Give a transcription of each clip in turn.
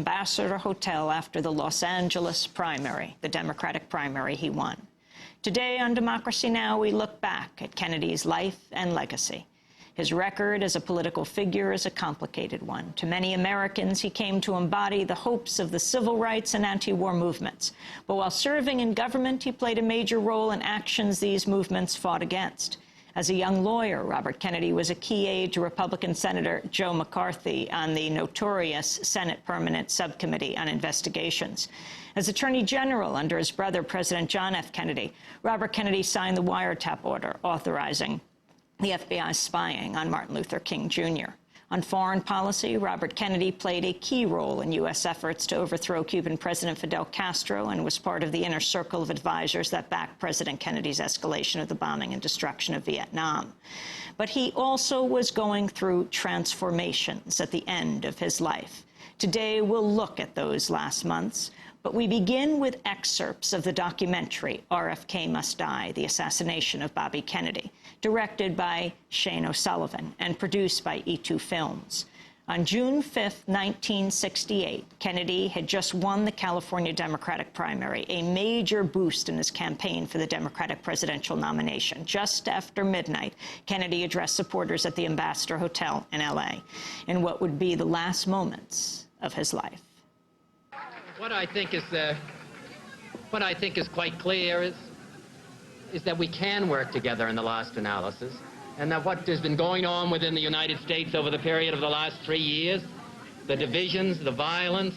Ambassador Hotel after the Los Angeles primary, the Democratic primary he won. Today on Democracy Now!, we look back at Kennedy's life and legacy. His record as a political figure is a complicated one. To many Americans, he came to embody the hopes of the civil rights and anti-war movements. But while serving in government, he played a major role in actions these movements fought against. As a young lawyer, Robert Kennedy was a key aide to Republican Senator Joe McCarthy on the notorious Senate Permanent Subcommittee on Investigations. As Attorney General under his brother, President John F. Kennedy, Robert Kennedy signed the wiretap order authorizing the FBI's spying on Martin Luther King, Jr. On foreign policy, Robert Kennedy played a key role in U.S. efforts to overthrow Cuban President Fidel Castro and was part of the inner circle of advisors that backed President Kennedy's escalation of the bombing and destruction of Vietnam. But he also was going through transformations at the end of his life. Today, we'll look at those last months, but we begin with excerpts of the documentary RFK Must Die, The Assassination of Bobby Kennedy, directed by Shane O'Sullivan and produced by E2 Films. On June 5, 1968, Kennedy had just won the California Democratic primary, a major boost in his campaign for the Democratic presidential nomination. Just after midnight, Kennedy addressed supporters at the Ambassador Hotel in L.A. in what would be the last moments of his life. What I think is quite clear is that we can work together in the last analysis, and that what has been going on within the United States over the period of the last 3 years, the divisions, the violence,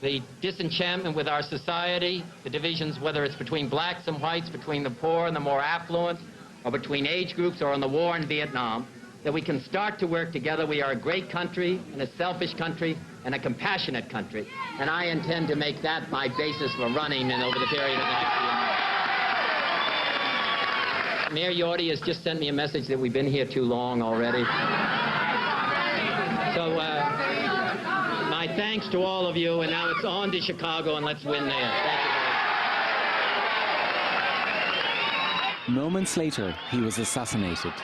the disenchantment with our society, the divisions, whether it's between blacks and whites, between the poor and the more affluent, or between age groups, or in the war in Vietnam, that we can start to work together. We are a great country, and a selfish country, and a compassionate country. And I intend to make that my basis for running and over the period of the next year. Mayor Yorty has just sent me a message that we've been here too long already. So my thanks to all of you, and now it's on to Chicago, and let's win there. Thank you. Moments later, he was assassinated.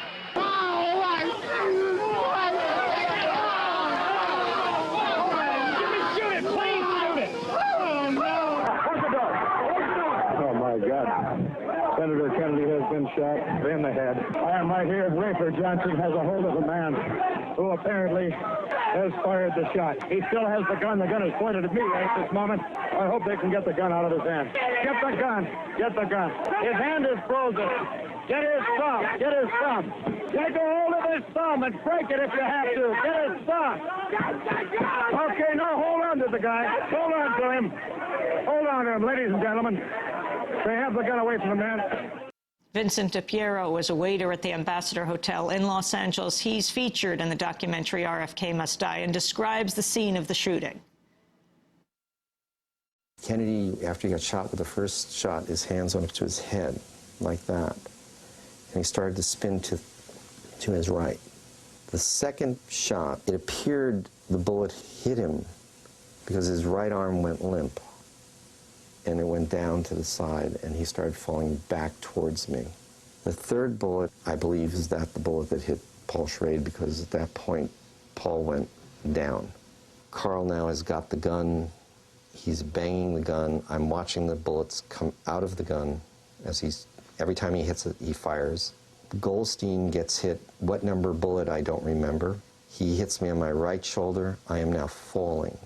Senator Kennedy has been shot in the head. I am right here. Rafer Johnson has a hold of a man who apparently has fired the shot. He still has the gun. The gun is pointed at me at this moment. I hope they can get the gun out of his hand. Get the gun. Get the gun. His hand is frozen. Get his thumb. Get his thumb. Take a hold of his thumb and break it if you have to. Get his thumb. Okay, now hold on to the guy. Hold on to him. Hold on to him, ladies and gentlemen. They have the gun away from the man. Vincent DePiero was a waiter at the Ambassador Hotel in Los Angeles. He's featured in the documentary RFK Must Die and describes the scene of the shooting. Kennedy, after he got shot with the first shot, his hands went up to his head like that. And he started to spin to his right. The second shot, it appeared the bullet hit him because his right arm went limp. And it went down to the side, and he started falling back towards me. The third bullet, I believe, is the bullet that hit Paul Schrade, because at that point, Paul went down. Carl now has got the gun. He's banging the gun. I'm watching the bullets come out of the gun as every time he hits it, he fires. Goldstein gets hit. What number bullet, I don't remember. He hits me on my right shoulder. I am now falling.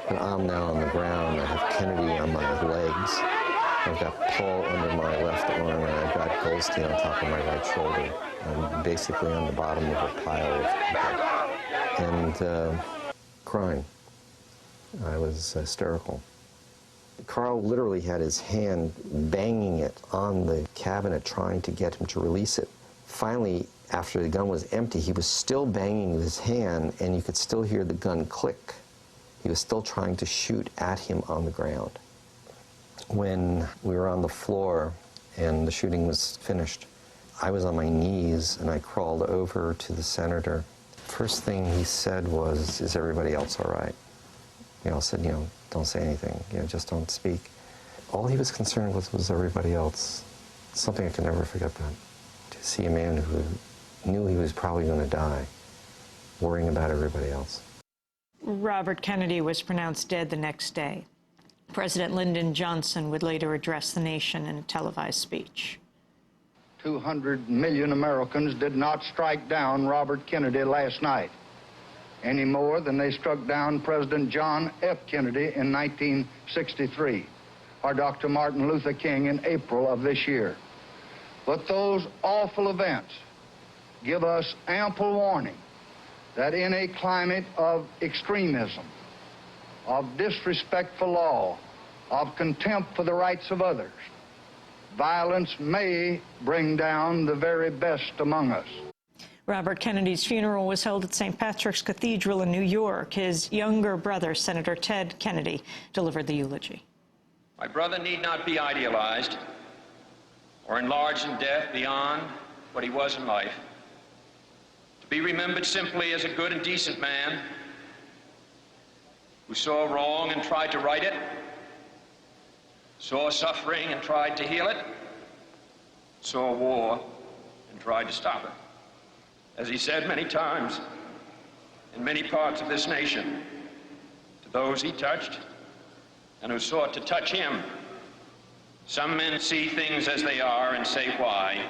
And I'm now on the ground. I have Kennedy on my legs. I've got Paul under my left arm, and I've got Goldstein on top of my right shoulder. I'm basically on the bottom of a pile of people. And crying. I was hysterical. Carl literally had his hand banging it on the cabinet, trying to get him to release it. Finally, after the gun was empty, he was still banging with his hand, and you could still hear the gun click. He was still trying to shoot at him on the ground. When we were on the floor and the shooting was finished, I was on my knees, and I crawled over to the senator. First thing he said was, "Is everybody else all right?" I said, don't say anything, just don't speak. All he was concerned with was everybody else. Something I could never forget that. To see a man who knew he was probably going to die, worrying about everybody else. Robert Kennedy was pronounced dead the next day. President Lyndon Johnson would later address the nation in a televised speech. 200 million Americans did not strike down Robert Kennedy last night, any more than they struck down President John F. Kennedy in 1963, or Dr. Martin Luther King in April of this year. But those awful events give us ample warning that in a climate of extremism, of disrespect for law, of contempt for the rights of others, violence may bring down the very best among us. Robert Kennedy's funeral was held at St. Patrick's Cathedral in New York. His younger brother, Senator Ted Kennedy, delivered the eulogy. My brother need not be idealized or enlarged in death beyond what he was in life. To be remembered simply as a good and decent man who saw wrong and tried to right it, saw suffering and tried to heal it, saw war and tried to stop it. As he said many times in many parts of this nation, to those he touched and who sought to touch him, some men see things as they are and say why.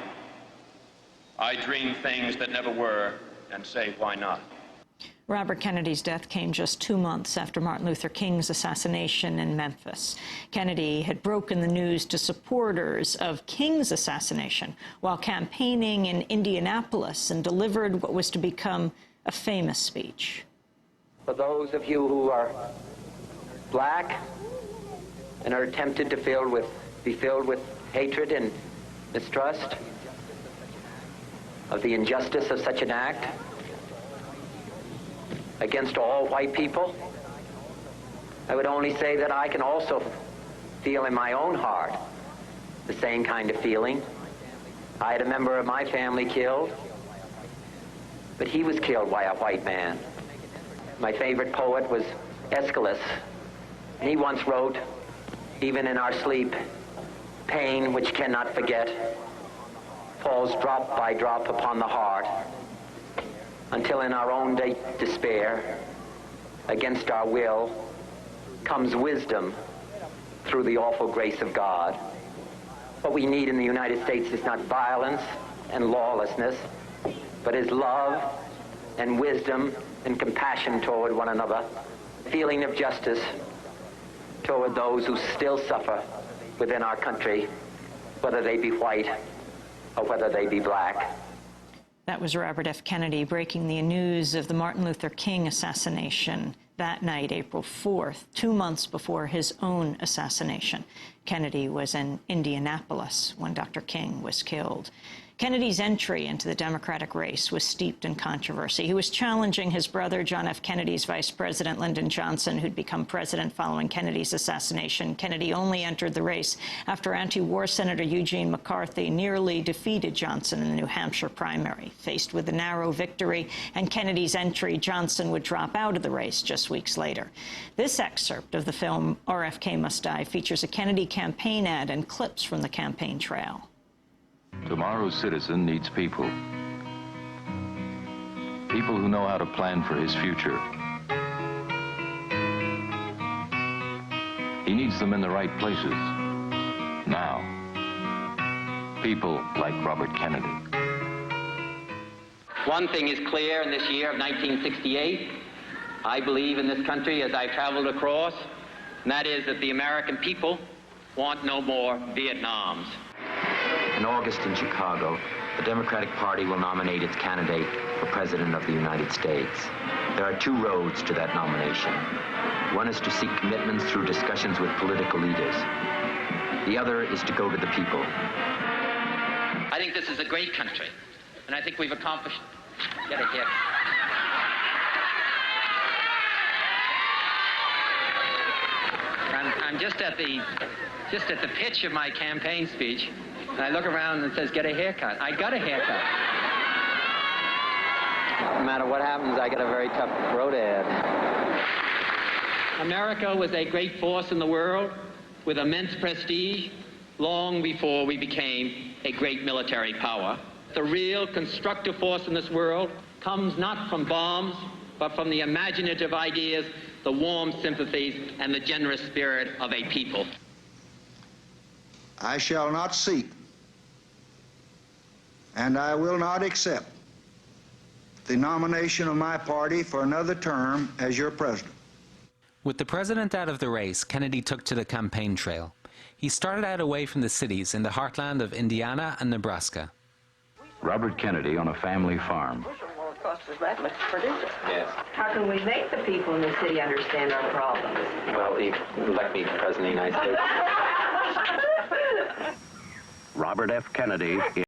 I dream things that never were and say why not. Robert Kennedy's death came just 2 months after Martin Luther King's assassination in Memphis. Kennedy had broken the news to supporters of King's assassination while campaigning in Indianapolis and delivered what was to become a famous speech. For those of you who are black and are tempted to be filled with hatred and mistrust of the injustice of such an act against all white people, I would only say that I can also feel in my own heart the same kind of feeling. I had a member of my family killed, but he was killed by a white man. My favorite poet was Aeschylus, and he once wrote, "Even in our sleep, pain which cannot forget falls drop by drop upon the heart, until in our own despair, against our will, comes wisdom through the awful grace of God." What we need in the United States is not violence and lawlessness, but is love and wisdom and compassion toward one another, feeling of justice toward those who still suffer within our country, whether they be white or whether they be black. That was Robert F. Kennedy breaking the news of the Martin Luther King assassination that night, April 4th, 2 months before his own assassination. Kennedy was in Indianapolis when Dr. King was killed. Kennedy's entry into the Democratic race was steeped in controversy. He was challenging his brother, John F. Kennedy's Vice President, Lyndon Johnson, who'd become president following Kennedy's assassination. Kennedy only entered the race after anti-war Senator Eugene McCarthy nearly defeated Johnson in the New Hampshire primary. Faced with a narrow victory and Kennedy's entry, Johnson would drop out of the race just weeks later. This excerpt of the film RFK Must Die features a Kennedy campaign ad and clips from the campaign trail. Tomorrow's citizen needs people. People who know how to plan for his future. He needs them in the right places. Now. People like Robert Kennedy. One thing is clear in this year of 1968. I believe in this country as I've traveled across, and that is that the American people want no more Vietnams. In August in Chicago, the Democratic Party will nominate its candidate for President of the United States. There are two roads to that nomination. One is to seek commitments through discussions with political leaders. The other is to go to the people. I think this is a great country, and I think we've accomplished... Get it here. I'm just at the pitch of my campaign speech, and I look around and it says, "Get a haircut." I got a haircut. No matter what happens, I get a very tough road ahead. America was a great force in the world with immense prestige long before we became a great military power. The real constructive force in this world comes not from bombs but from the imaginative ideas, the warm sympathies, and the generous spirit of a people. I shall not seek, and I will not accept the nomination of my party for another term as your president. With the president out of the race, Kennedy took to the campaign trail. He started out away from the cities in the heartland of Indiana and Nebraska. Robert Kennedy on a family farm. It costs us that much to produce it. Yes. How can we make the people in the city understand our problems? Well, you elect me president of the United States. Robert F. Kennedy